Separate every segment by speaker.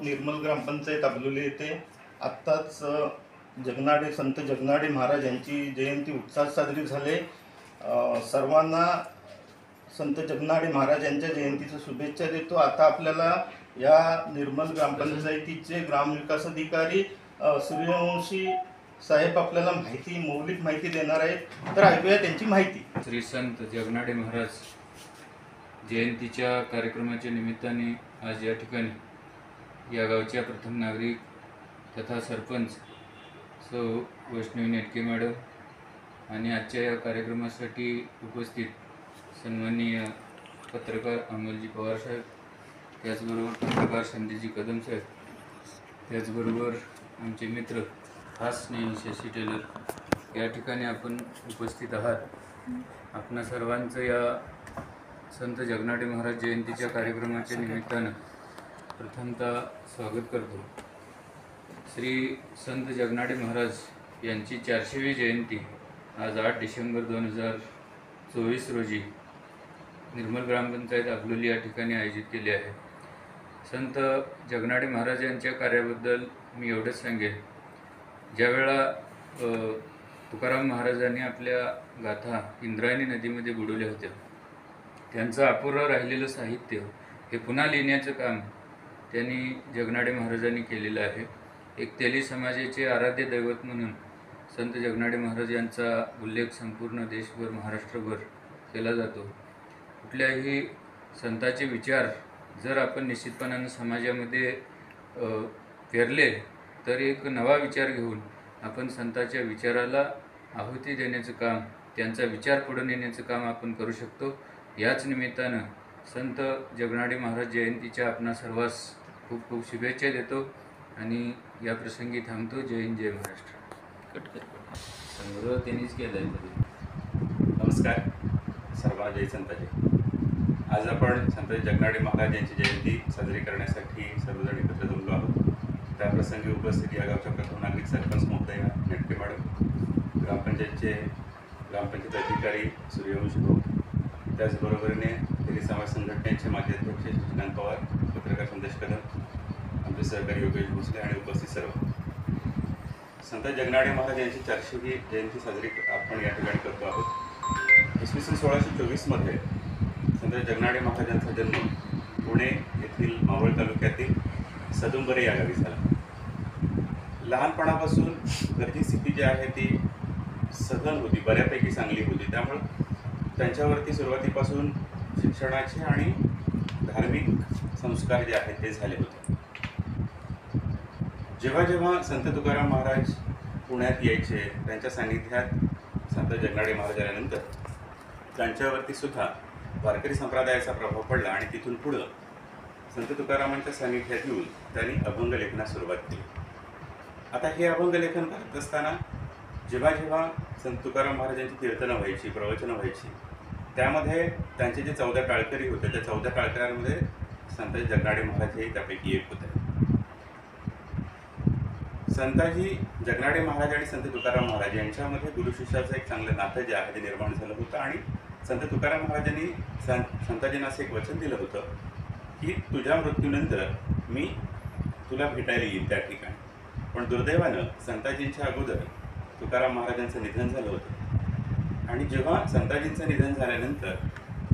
Speaker 1: निर्मल ग्रामपंचायत अबलोली येथे आत्ताच संत जगनाडे महाराज यांची जयंती उत्साहात साजरी झाली। सर्वांना संत जगनाडे महाराज यांच्या जयंतीच्या शुभेच्छा देतो। आता आपल्याला या निर्मल ग्रामपंचायतीचे ग्रामविकास अधिकारी सूर्यवंशी साहेब आपल्याला मौलिक माहिती देणार आहेत, तर ऐकूया त्यांची माहिती।
Speaker 2: श्री संत जगनाडे महाराज जयंतीच्या कार्यक्रमाच्या निमित्ताने आज या ठिकाणी या गावच्या प्रथम नागरिक तथा सरपंच सौ वैष्णवी नेटके मॅडम आणि आजच्या या कार्यक्रमासाठी उपस्थित सन्माननीय पत्रकार अमोलजी पवार साहेब, त्याचबरोबर पत्रकार संजयजी कदम साहेब, त्याचबरोबर आमचे मित्र खास स्नेही शशी टेलर या ठिकाणी आपण उपस्थित आहात। आपणा सर्वांचं या संत जगनाडे महाराज जयंतीच्या कार्यक्रमाच्या निमित्तानं प्रथमतः स्वागत करतो। श्री संत जगनाडे महाराज यांची 400वी जयंती आज 8 डिसेंबर 2024 रोजी निर्मल ग्रामपंचायत अबलोली या ठिकाणी आयोजित केली आहे। संत जगनाडे महाराज यांच्या कार्याबद्दल मी एवढंच सांगेन, ज्यावेळा तुकाराम महाराजांनी आपल्या गाथा इंद्रायणी नदीमध्ये बुडवल्या होत्या, त्यांचं अपुरं राहिलेलं साहित्य हे पुन्हा लिहिण्याचं काम त्यांनी जगनाडे महाराजांनी केलेलं आहे। एक तेली समाजाचे आराध्य दैवत म्हणून संत जगनाडे महाराज यांचा उल्लेख संपूर्ण देशभर महाराष्ट्रभर केला जातो। कुठल्याही संतांचे विचार जर आपण निश्चितपणानं समाजामध्ये पेरले तर एक नवा विचार घेऊन आपण संतांच्या विचाराला आहुती देण्याचं काम, त्यांचा विचार पुढे नेण्याचं काम आपण करू शकतो। याच निमित्तानं संत जगनाडे महाराज जयंतीच्या आपणा सर्वांस खूप खूप शुभेच्छा देतो आणि या प्रसंगी थांबतो। जय हिंद, जय महाराष्ट्र। संग्रह त्यांनीच केला आहे।
Speaker 3: नमस्कार सर्वांना, जय संताजी। आज आपण संत जगनाडे महाराज यांची जयंती साजरी करण्यासाठी सर्वजण एकत्र जमलो आहोत। त्या प्रसंगी उपस्थित या गावच्या प्रथम नागरिक सरपंच महोदया नेटके मॅडम, ग्रामपंचायत अधिकारी सूर्यवंशी भाऊ, त्याचबरोबरीने तेली समाज संघटनेचे माजी अध्यक्ष शशिकांत पवार, पत्रकार संदेश कदम, आमचे सहकारी योगेश भोसले आणि उपस्थित सर्व। संत जगनाडे महाराज यांची 400वी जयंती साजरी आपण या ठिकाणी करतो आहोत। इसवी सन 1624मध्ये संत जगनाडे महाराजांचा जन्म पुणे येथील मावळ तालुक्यातील सदुंबरे या गावी झाला। लहानपणापासून घरची स्थिती जी आहे ती सधन होती, बऱ्यापैकी चांगली होती, त्यामुळे त्यांच्यावरती सुरुवातीपासून शिक्षणाचे आणि धार्मिक संस्कार जे आहेत ते झाले होते। जेव्हा जेव्हा संत तुकाराम महाराज पुण्यात यायचे, त्यांच्या सान्निध्यात संत जगनाडे महाराज आल्यानंतर त्यांच्यावरती सुद्धा वारकरी संप्रदायाचा प्रभाव पडला आणि तिथून पुढं संत तुकारामांच्या सान्निध्यात येऊन त्यांनी अभंग लेखनास सुरुवात केली। आता हे अभंग लेखन करत असताना जेव्हा जेव्हा संत तुकाराम महाराजांची कीर्तनं व्हायची, प्रवचनं व्हायची, त्यामध्ये त्यांचे जे 14 टाळकरी होते, त्या 14 टाळकऱ्यांमध्ये संत जगनाडे महाराज हे त्यापैकी एक होते। संताजी जगनाडे महाराज आणि संत तुकाराम महाराज यांच्यामध्ये गुरुशिष्याचं एक चांगलं नातं जे आहे ते निर्माण झालं होतं आणि संत तुकाराम महाराजांनी संताजींना असं एक वचन दिलं होतं की तुझ्या मृत्यूनंतर मी तुला भेटायला येईल त्या ठिकाणी। पण दुर्दैवानं संताजींच्या अगोदर तुकाराम महाराजांचं निधन झालं होतं आणि जेव्हा संताजींचं निधन झाल्यानंतर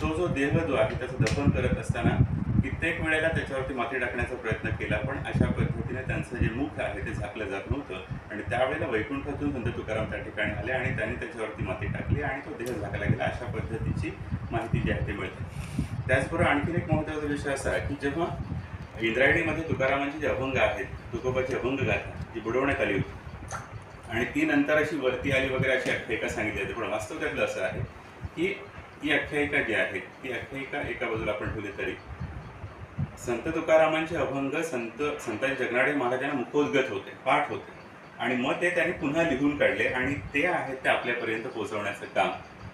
Speaker 3: तो जो देह जो आहे त्याचं दफन करत असताना कित्येक वेळेला त्याच्यावरती माती टाकण्याचा प्रयत्न केला, पण अशा पद्धतीने त्यांचं जे मुख आहे ते झाकलं जात नव्हतं आणि त्यावेळेला वैकुंठातून संत तुकाराम त्या ठिकाणी आले आणि त्यांनी त्याच्यावरती माती टाकली आणि तो देह झाकला गेला। अशा पद्धतीची माहिती जी आहे ती मिळते। त्याचबरोबर आणखीन एक महत्त्वाचा विषय असा आहे की जेव्हा इंद्रायणीमध्ये तुकारामांची जी अभंग आहेत, तुकोबाची अभंग गाथा जी बुडवण्यात आली होती आणि ती नंतर अशी वरती आली वगैरे अशी आख्यायिका सांगितली जाते, पण वास्तव त्यातलं असं आहे की ती आख्यायिका जी आहे ती आख्यायिका एका बाजूला आपण ठेवली तरी संत तुकारामांचे अभंग संत जगनाडे महाराजांना मुखोद्गत होते, पाठ होते आणि मग ते त्यांनी पुन्हा लिहून काढले आणि ते आहेत ते आपल्यापर्यंत पोहोचवण्याचं काम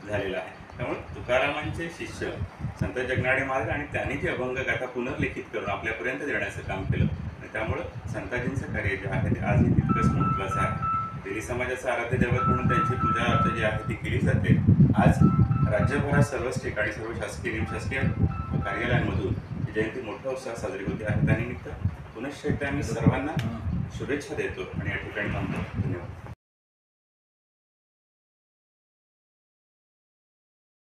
Speaker 3: झालेलं आहे। त्यामुळे तुकारामांचे शिष्य संत जगनाडे महाराज आणि त्यांनी जी अभंग गाथा पुनर्लिखित करून आपल्यापर्यंत देण्याचं काम केलं आणि त्यामुळं संताजींचं कार्य जे आहे ते आजही तितकंच महत्त्वाचं आहे। तेली समाजाचं आराध्य दैवत म्हणून त्यांची पूजा अर्चा जी आहे ती केली जाते। आज राज्यभरात सर्वच ठिकाणी सर्व शासकीय निमशासकीय कार्यालयांमधून जयंती मोठ्या उत्साहात साजरी होते आहे। त्यानिमित्त पुनश्च एकदा आम्ही सर्वांना शुभेच्छा देतो आणि या ठिकाणी थांबतो. धन्यवाद.